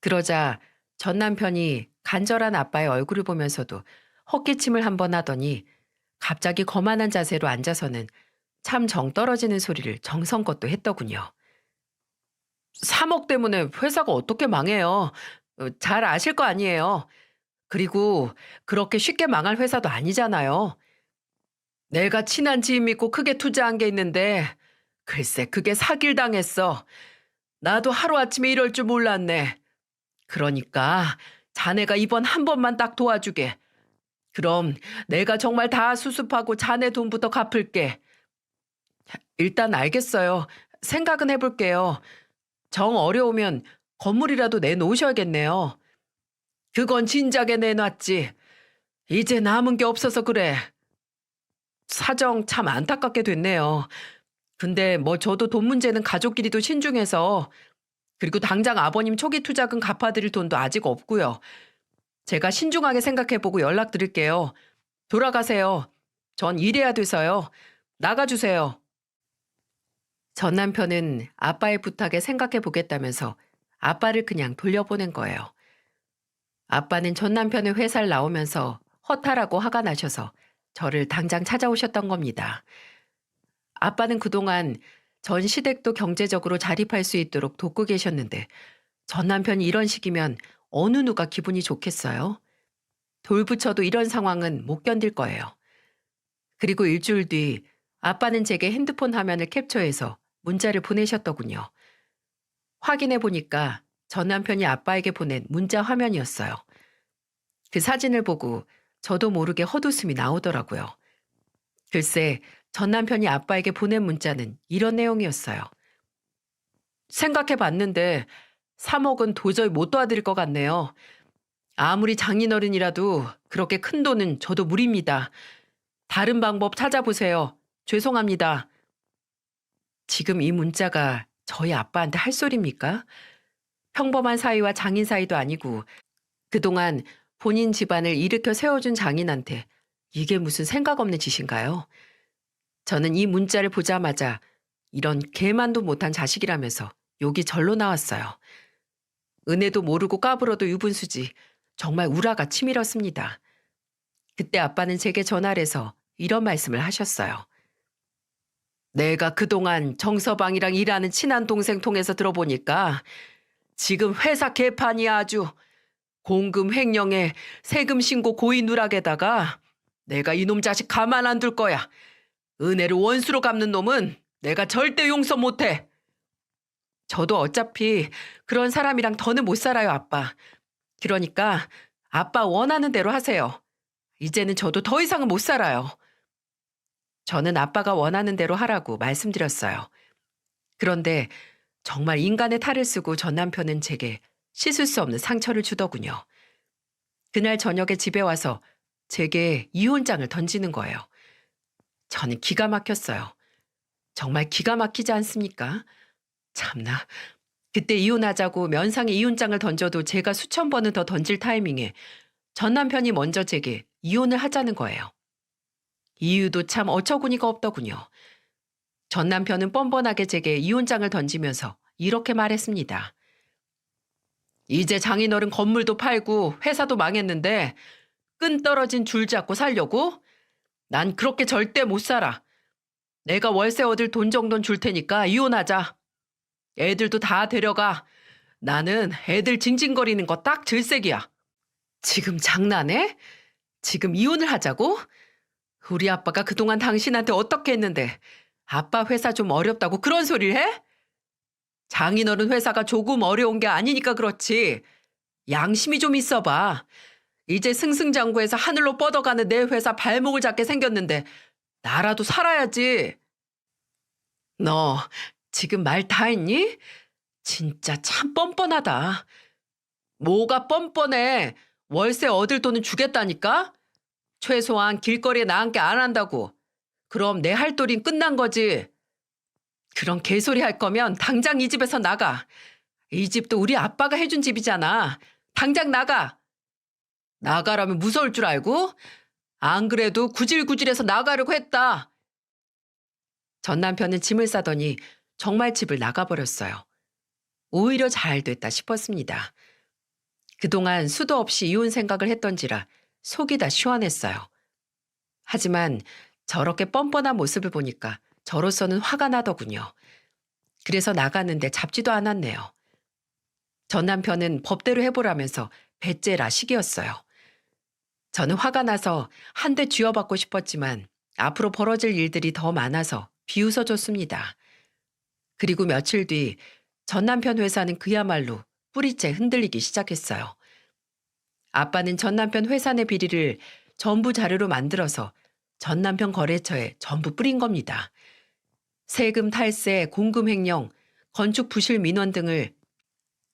그러자 전 남편이 간절한 아빠의 얼굴을 보면서도 헛기침을 한 번 하더니 갑자기 거만한 자세로 앉아서는 참 정 떨어지는 소리를 정성껏 또 했더군요. 3억 때문에 회사가 어떻게 망해요? 잘 아실 거 아니에요. 그리고 그렇게 쉽게 망할 회사도 아니잖아요. 내가 친한 지인 믿고 크게 투자한 게 있는데 글쎄 그게 사기를 당했어. 나도 하루아침에 이럴 줄 몰랐네. 그러니까 자네가 이번 한 번만 딱 도와주게. 그럼 내가 정말 다 수습하고 자네 돈부터 갚을게. 일단 알겠어요. 생각은 해볼게요. 정 어려우면 건물이라도 내놓으셔야겠네요. 그건 진작에 내놨지. 이제 남은 게 없어서 그래. 사정 참 안타깝게 됐네요. 근데 뭐 저도 돈 문제는 가족끼리도 신중해서 그리고 당장 아버님 초기 투자금 갚아드릴 돈도 아직 없고요. 제가 신중하게 생각해보고 연락드릴게요. 돌아가세요. 전 일해야 돼서요. 나가주세요. 전 남편은 아빠의 부탁에 생각해보겠다면서 아빠를 그냥 돌려보낸 거예요. 아빠는 전 남편의 회사를 나오면서 허탈하고 화가 나셔서 저를 당장 찾아오셨던 겁니다. 아빠는 그동안 전 시댁도 경제적으로 자립할 수 있도록 돕고 계셨는데 전 남편이 이런 식이면 어느 누가 기분이 좋겠어요? 돌부처도 이런 상황은 못 견딜 거예요. 그리고 일주일 뒤 아빠는 제게 핸드폰 화면을 캡처해서 문자를 보내셨더군요. 확인해 보니까 전 남편이 아빠에게 보낸 문자 화면이었어요. 그 사진을 보고 저도 모르게 헛웃음이 나오더라고요. 글쎄, 전 남편이 아빠에게 보낸 문자는 이런 내용이었어요. 생각해 봤는데 3억은 도저히 못 도와드릴 것 같네요. 아무리 장인어른이라도 그렇게 큰 돈은 저도 무리입니다. 다른 방법 찾아보세요. 죄송합니다. 지금 이 문자가 저희 아빠한테 할 소리입니까? 평범한 사이와 장인 사이도 아니고 그동안 본인 집안을 일으켜 세워준 장인한테 이게 무슨 생각 없는 짓인가요? 저는 이 문자를 보자마자 이런 개만도 못한 자식이라면서 욕이 절로 나왔어요. 은혜도 모르고 까불어도 유분수지 정말 우라가 치밀었습니다. 그때 아빠는 제게 전화를 해서 이런 말씀을 하셨어요. 내가 그동안 정서방이랑 일하는 친한 동생 통해서 들어보니까 지금 회사 개판이야 아주. 공금 횡령에 세금 신고 고의 누락에다가 내가 이놈 자식 가만 안 둘 거야. 은혜를 원수로 갚는 놈은 내가 절대 용서 못해. 저도 어차피 그런 사람이랑 더는 못 살아요, 아빠. 그러니까 아빠 원하는 대로 하세요. 이제는 저도 더 이상은 못 살아요. 저는 아빠가 원하는 대로 하라고 말씀드렸어요. 그런데 정말 인간의 탈을 쓰고 전 남편은 제게 씻을 수 없는 상처를 주더군요. 그날 저녁에 집에 와서 제게 이혼장을 던지는 거예요. 저는 기가 막혔어요. 정말 기가 막히지 않습니까? 참나. 그때 이혼하자고 면상에 이혼장을 던져도 제가 수천 번은 더 던질 타이밍에 전 남편이 먼저 제게 이혼을 하자는 거예요. 이유도 참 어처구니가 없더군요. 전 남편은 뻔뻔하게 제게 이혼장을 던지면서 이렇게 말했습니다. 이제 장인어른 건물도 팔고 회사도 망했는데 끈 떨어진 줄 잡고 살려고? 난 그렇게 절대 못 살아. 내가 월세 얻을 돈 정도는 줄 테니까 이혼하자. 애들도 다 데려가. 나는 애들 징징거리는 거 딱 질색이야. 지금 장난해? 지금 이혼을 하자고? 우리 아빠가 그동안 당신한테 어떻게 했는데 아빠 회사 좀 어렵다고 그런 소리를 해? 장인어른 회사가 조금 어려운 게 아니니까 그렇지. 양심이 좀 있어봐. 이제 승승장구해서 하늘로 뻗어가는 내 회사 발목을 잡게 생겼는데 나라도 살아야지. 너 지금 말 다 했니? 진짜 참 뻔뻔하다. 뭐가 뻔뻔해. 월세 얻을 돈은 주겠다니까? 최소한 길거리에 나앉게 안 한다고. 그럼 내 할 도리는 끝난 거지. 그런 개소리 할 거면 당장 이 집에서 나가. 이 집도 우리 아빠가 해준 집이잖아. 당장 나가. 나가라면 무서울 줄 알고? 안 그래도 구질구질해서 나가려고 했다. 전 남편은 짐을 싸더니 정말 집을 나가버렸어요. 오히려 잘 됐다 싶었습니다. 그동안 수도 없이 이혼 생각을 했던지라 속이 다 시원했어요. 하지만 저렇게 뻔뻔한 모습을 보니까 저로서는 화가 나더군요. 그래서 나가는데 잡지도 않았네요. 전 남편은 법대로 해보라면서 배째라 시기였어요. 저는 화가 나서 한 대 쥐어받고 싶었지만 앞으로 벌어질 일들이 더 많아서 비웃어줬습니다. 그리고 며칠 뒤 전 남편 회사는 그야말로 뿌리째 흔들리기 시작했어요. 아빠는 전 남편 회사 내 비리를 전부 자료로 만들어서 전 남편 거래처에 전부 뿌린 겁니다. 세금 탈세, 공금 횡령, 건축 부실 민원 등을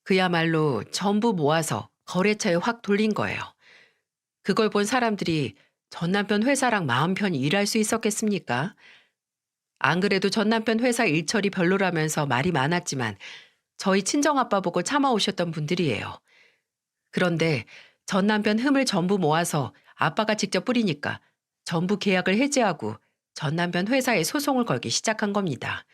그야말로 전부 모아서 거래처에 확 돌린 거예요. 그걸 본 사람들이 전 남편 회사랑 마음 편히 일할 수 있었겠습니까? 안 그래도 전 남편 회사 일처리 별로라면서 말이 많았지만 저희 친정아빠 보고 참아오셨던 분들이에요. 그런데 전 남편 흠을 전부 모아서 아빠가 직접 뿌리니까 전부 계약을 해지하고 전 남편 회사에 소송을 걸기 시작한 겁니다.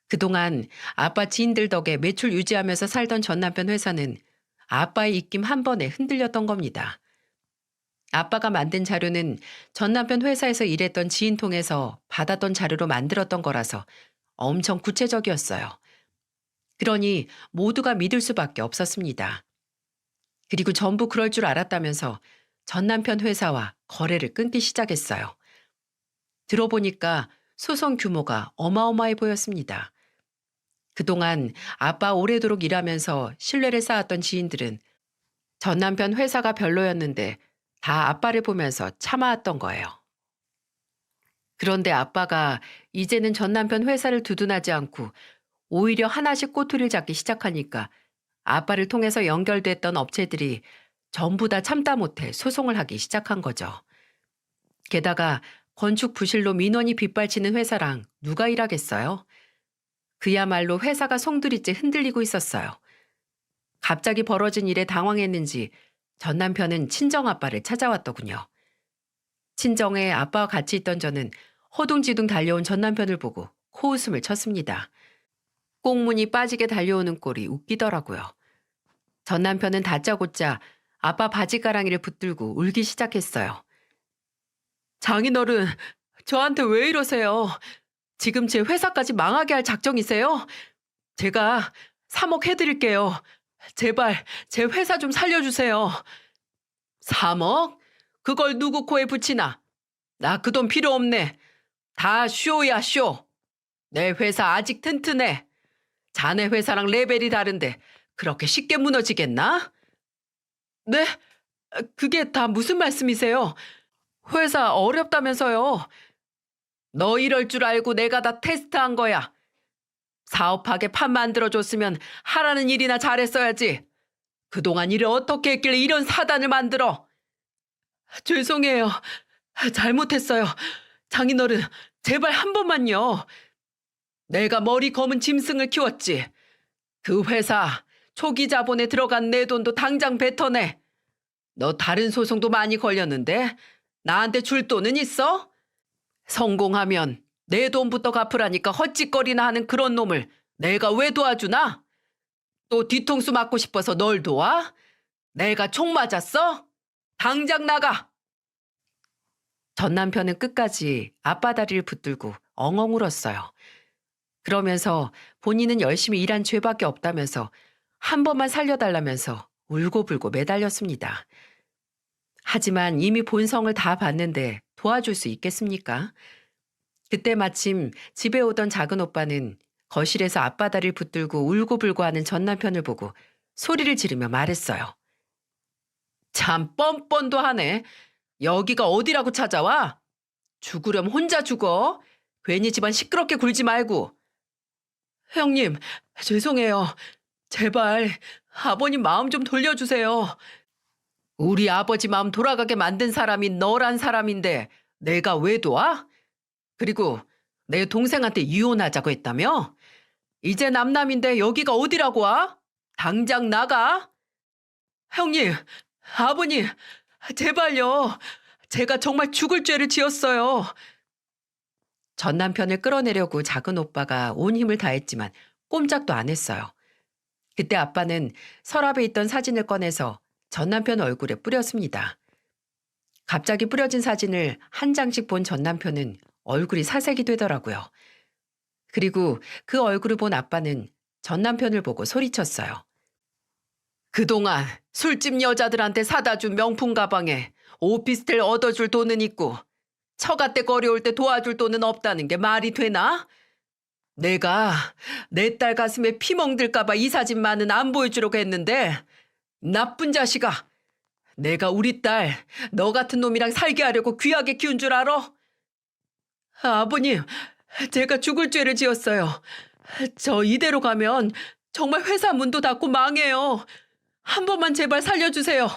그동안 아빠 지인들 덕에 매출 유지하면서 살던 전 남편 회사는 아빠의 입김 한 번에 흔들렸던 겁니다. 아빠가 만든 자료는 전 남편 회사에서 일했던 지인 통해서 받았던 자료로 만들었던 거라서 엄청 구체적이었어요. 그러니 모두가 믿을 수밖에 없었습니다. 그리고 전부 그럴 줄 알았다면서 전 남편 회사와 거래를 끊기 시작했어요. 들어보니까 소송 규모가 어마어마해 보였습니다. 그동안 아빠 오래도록 일하면서 신뢰를 쌓았던 지인들은 전 남편 회사가 별로였는데 다 아빠를 보면서 참아왔던 거예요. 그런데 아빠가 이제는 전 남편 회사를 두둔하지 않고 오히려 하나씩 꼬투리를 잡기 시작하니까 아빠를 통해서 연결됐던 업체들이 전부 다 참다 못해 소송을 하기 시작한 거죠. 게다가 건축 부실로 민원이 빗발치는 회사랑 누가 일하겠어요? 그야말로 회사가 송두리째 흔들리고 있었어요. 갑자기 벌어진 일에 당황했는지 전 남편은 친정아빠를 찾아왔더군요. 친정에 아빠와 같이 있던 저는 허둥지둥 달려온 전 남편을 보고 코웃음을 쳤습니다. 꽁무니 빠지게 달려오는 꼴이 웃기더라고요. 전 남편은 다짜고짜 아빠 바지가랑이를 붙들고 울기 시작했어요. 장인어른, 저한테 왜 이러세요? 지금 제 회사까지 망하게 할 작정이세요? 제가 3억 해드릴게요. 제발 제 회사 좀 살려주세요. 3억? 그걸 누구 코에 붙이나? 나 그 돈 필요 없네. 다 쇼야 쇼. 내 회사 아직 튼튼해. 자네 회사랑 레벨이 다른데 그렇게 쉽게 무너지겠나? 네? 그게 다 무슨 말씀이세요? 회사 어렵다면서요. 너 이럴 줄 알고 내가 다 테스트한 거야. 사업하게 판 만들어줬으면 하라는 일이나 잘했어야지. 그동안 일을 어떻게 했길래 이런 사단을 만들어? 죄송해요. 잘못했어요. 장인어른, 제발 한 번만요. 내가 머리 검은 짐승을 키웠지. 그 회사 초기 자본에 들어간 내 돈도 당장 뱉어내. 너 다른 소송도 많이 걸렸는데 나한테 줄 돈은 있어? 성공하면 내 돈부터 갚으라니까 헛짓거리나 하는 그런 놈을 내가 왜 도와주나? 또 뒤통수 맞고 싶어서 널 도와? 내가 총 맞았어? 당장 나가! 전 남편은 끝까지 아빠 다리를 붙들고 엉엉 울었어요. 그러면서 본인은 열심히 일한 죄밖에 없다면서 한 번만 살려달라면서 울고불고 매달렸습니다. 하지만 이미 본성을 다 봤는데 도와줄 수 있겠습니까? 그때 마침 집에 오던 작은 오빠는 거실에서 앞바다를 붙들고 울고불고 하는 전 남편을 보고 소리를 지르며 말했어요. 참 뻔뻔도 하네. 여기가 어디라고 찾아와? 죽으려면 혼자 죽어. 괜히 집안 시끄럽게 굴지 말고. 형님, 죄송해요. 제발 아버님 마음 좀 돌려주세요. 우리 아버지 마음 돌아가게 만든 사람이 너란 사람인데 내가 왜 도와? 그리고 내 동생한테 이혼하자고 했다며? 이제 남남인데 여기가 어디라고 와? 당장 나가. 형님, 아버님, 제발요. 제가 정말 죽을 죄를 지었어요. 전 남편을 끌어내려고 작은 오빠가 온 힘을 다했지만 꼼짝도 안 했어요. 그때 아빠는 서랍에 있던 사진을 꺼내서 전 남편 얼굴에 뿌렸습니다. 갑자기 뿌려진 사진을 한 장씩 본 전 남편은 얼굴이 사색이 되더라고요. 그리고 그 얼굴을 본 아빠는 전 남편을 보고 소리쳤어요. 그동안 술집 여자들한테 사다 준 명품 가방에 오피스텔 얻어줄 돈은 있고 처갓댁 어려울 때 도와줄 돈은 없다는 게 말이 되나? 내가 내 딸 가슴에 피 멍들까봐 이 사진만은 안 보여주려고 했는데 나쁜 자식아. 내가 우리 딸 너 같은 놈이랑 살게 하려고 귀하게 키운 줄 알아? 아버님, 제가 죽을 죄를 지었어요. 저 이대로 가면 정말 회사 문도 닫고 망해요. 한 번만 제발 살려주세요.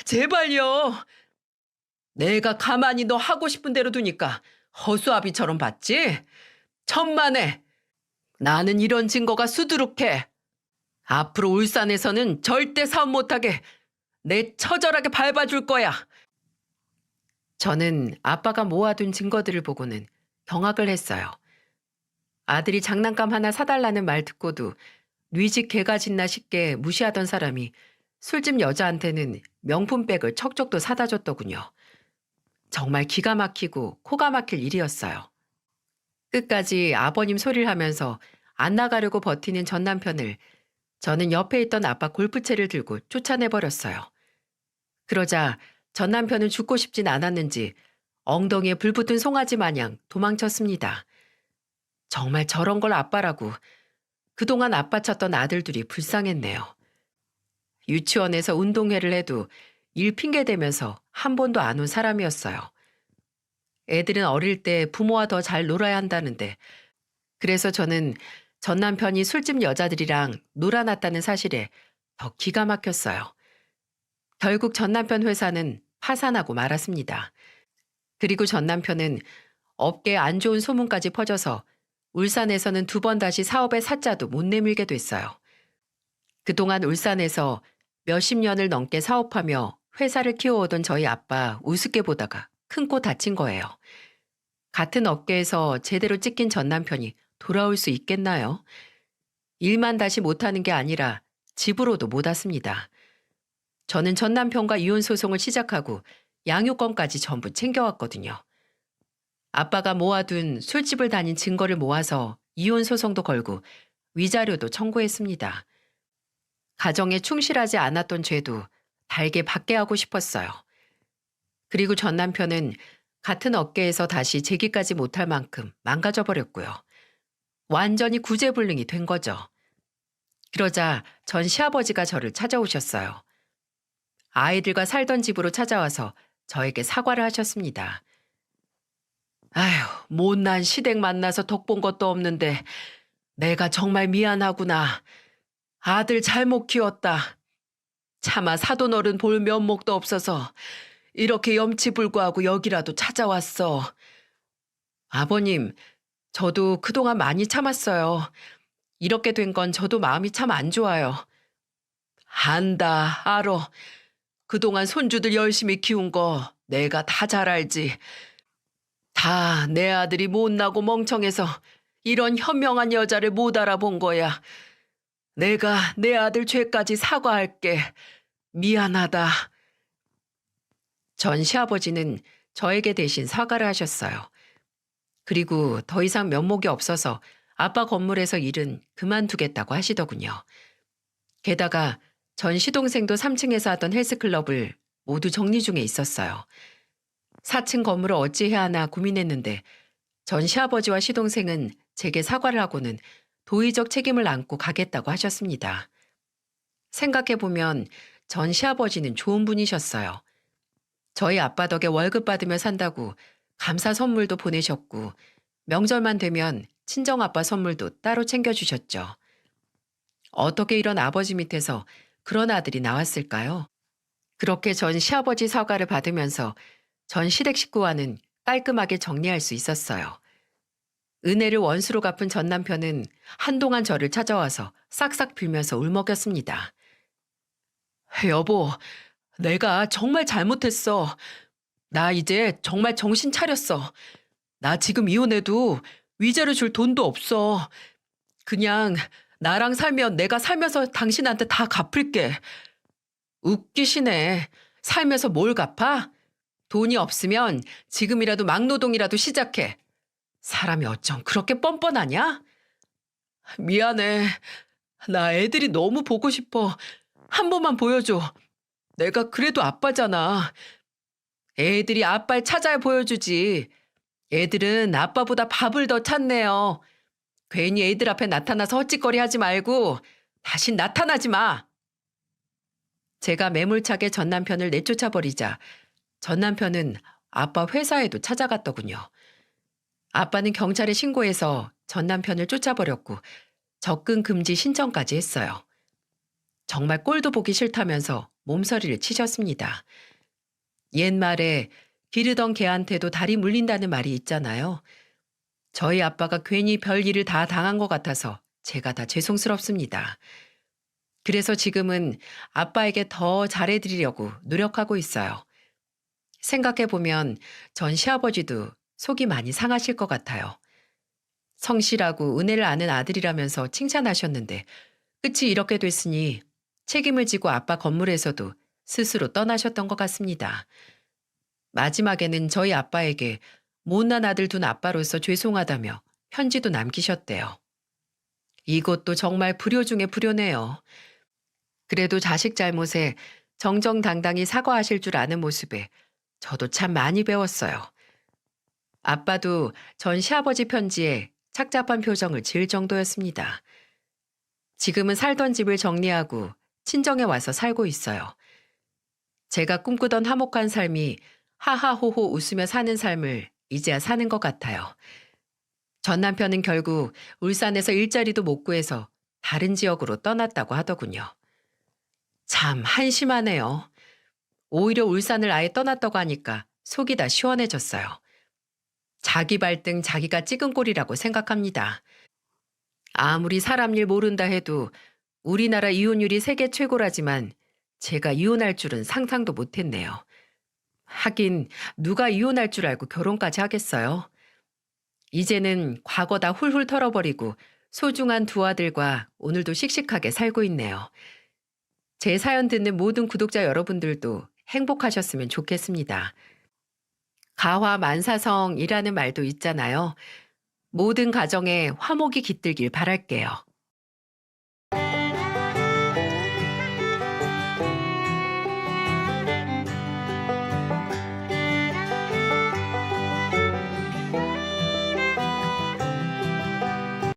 제발요. 내가 가만히 너 하고 싶은 대로 두니까 허수아비처럼 봤지? 천만에. 나는 이런 증거가 수두룩해. 앞으로 울산에서는 절대 사업 못하게 내 처절하게 밟아줄 거야. 저는 아빠가 모아둔 증거들을 보고는 경악을 했어요. 아들이 장난감 하나 사달라는 말 듣고도 뉘집 개가 짖나 싶게 무시하던 사람이 술집 여자한테는 명품백을 척척도 사다 줬더군요. 정말 기가 막히고 코가 막힐 일이었어요. 끝까지 아버님 소리를 하면서 안 나가려고 버티는 전 남편을 저는 옆에 있던 아빠 골프채를 들고 쫓아내버렸어요. 그러자 전 남편은 죽고 싶진 않았는지 엉덩이에 불붙은 송아지 마냥 도망쳤습니다. 정말 저런 걸 아빠라고 그동안 아빠 찾던 아들들이 불쌍했네요. 유치원에서 운동회를 해도 일 핑계대면서 한 번도 안 온 사람이었어요. 애들은 어릴 때 부모와 더 잘 놀아야 한다는데 그래서 저는 전 남편이 술집 여자들이랑 놀아났다는 사실에 더 기가 막혔어요. 결국 전 남편 회사는 파산하고 말았습니다. 그리고 전 남편은 업계에 안 좋은 소문까지 퍼져서 울산에서는 두 번 다시 사업의 사자도 못 내밀게 됐어요. 그동안 울산에서 몇십 년을 넘게 사업하며 회사를 키워오던 저희 아빠 우습게 보다가 큰 코 다친 거예요. 같은 업계에서 제대로 찍힌 전 남편이 돌아올 수 있겠나요? 일만 다시 못하는 게 아니라 집으로도 못 왔습니다. 저는 전 남편과 이혼 소송을 시작하고 양육권까지 전부 챙겨왔거든요. 아빠가 모아둔 술집을 다닌 증거를 모아서 이혼 소송도 걸고 위자료도 청구했습니다. 가정에 충실하지 않았던 죄도 달게 받게 하고 싶었어요. 그리고 전 남편은 같은 업계에서 다시 재기까지 못할 만큼 망가져버렸고요. 완전히 구제불능이 된 거죠. 그러자 전 시아버지가 저를 찾아오셨어요. 아이들과 살던 집으로 찾아와서 저에게 사과를 하셨습니다. 아휴, 못난 시댁 만나서 덕본 것도 없는데 내가 정말 미안하구나. 아들 잘못 키웠다. 차마 사돈어른 볼 면목도 없어서 이렇게 염치불구하고 여기라도 찾아왔어. 아버님, 저도 그동안 많이 참았어요. 이렇게 된 건 저도 마음이 참 안 좋아요. 안다, 알어. 그동안 손주들 열심히 키운 거 내가 다 잘 알지. 다 내 아들이 못나고 멍청해서 이런 현명한 여자를 못 알아본 거야. 내가 내 아들 죄까지 사과할게. 미안하다. 전 시아버지는 저에게 대신 사과를 하셨어요. 그리고 더 이상 면목이 없어서 아빠 건물에서 일은 그만두겠다고 하시더군요. 게다가 전 시동생도 3층에서 하던 헬스클럽을 모두 정리 중에 있었어요. 4층 건물을 어찌해야 하나 고민했는데 전 시아버지와 시동생은 제게 사과를 하고는 도의적 책임을 안고 가겠다고 하셨습니다. 생각해보면 전 시아버지는 좋은 분이셨어요. 저희 아빠 덕에 월급 받으며 산다고 감사 선물도 보내셨고 명절만 되면 친정아빠 선물도 따로 챙겨주셨죠. 어떻게 이런 아버지 밑에서 그런 아들이 나왔을까요? 그렇게 전 시아버지 사과를 받으면서 전 시댁 식구와는 깔끔하게 정리할 수 있었어요. 은혜를 원수로 갚은 전 남편은 한동안 저를 찾아와서 싹싹 빌면서 울먹였습니다. 여보, 내가 정말 잘못했어. 나 이제 정말 정신 차렸어. 나 지금 이혼해도 위자료 줄 돈도 없어. 그냥 나랑 살면 내가 살면서 당신한테 다 갚을게. 웃기시네. 살면서 뭘 갚아? 돈이 없으면 지금이라도 막노동이라도 시작해. 사람이 어쩜 그렇게 뻔뻔하냐? 미안해. 나 애들이 너무 보고 싶어. 한 번만 보여줘. 내가 그래도 아빠잖아. 애들이 아빠를 찾아야 보여주지. 애들은 아빠보다 밥을 더 찾네요. 괜히 애들 앞에 나타나서 헛짓거리 하지 말고 다신 나타나지 마. 제가 매몰차게 전 남편을 내쫓아 버리자 전 남편은 아빠 회사에도 찾아갔더군요. 아빠는 경찰에 신고해서 전 남편을 쫓아버렸고 접근 금지 신청까지 했어요. 정말 꼴도 보기 싫다면서 몸서리를 치셨습니다. 옛말에 기르던 개한테도 다리 물린다는 말이 있잖아요. 저희 아빠가 괜히 별일을 다 당한 것 같아서 제가 다 죄송스럽습니다. 그래서 지금은 아빠에게 더 잘해드리려고 노력하고 있어요. 생각해보면 전 시아버지도 속이 많이 상하실 것 같아요. 성실하고 은혜를 아는 아들이라면서 칭찬하셨는데 끝이 이렇게 됐으니 책임을 지고 아빠 건물에서도 스스로 떠나셨던 것 같습니다. 마지막에는 저희 아빠에게 못난 아들 둔 아빠로서 죄송하다며 편지도 남기셨대요. 이것도 정말 불효 중에 불효네요. 그래도 자식 잘못에 정정당당히 사과하실 줄 아는 모습에 저도 참 많이 배웠어요. 아빠도 전 시아버지 편지에 착잡한 표정을 지을 정도였습니다. 지금은 살던 집을 정리하고 친정에 와서 살고 있어요. 제가 꿈꾸던 화목한 삶이 하하호호 웃으며 사는 삶을 이제야 사는 것 같아요. 전 남편은 결국 울산에서 일자리도 못 구해서 다른 지역으로 떠났다고 하더군요. 참 한심하네요. 오히려 울산을 아예 떠났다고 하니까 속이 다 시원해졌어요. 자기 발등 자기가 찍은 꼴이라고 생각합니다. 아무리 사람 일 모른다 해도 우리나라 이혼율이 세계 최고라지만 제가 이혼할 줄은 상상도 못했네요. 하긴 누가 이혼할 줄 알고 결혼까지 하겠어요. 이제는 과거 다 훌훌 털어버리고 소중한 두 아들과 오늘도 씩씩하게 살고 있네요. 제 사연 듣는 모든 구독자 여러분들도 행복하셨으면 좋겠습니다. 가화만사성이라는 말도 있잖아요. 모든 가정에 화목이 깃들길 바랄게요.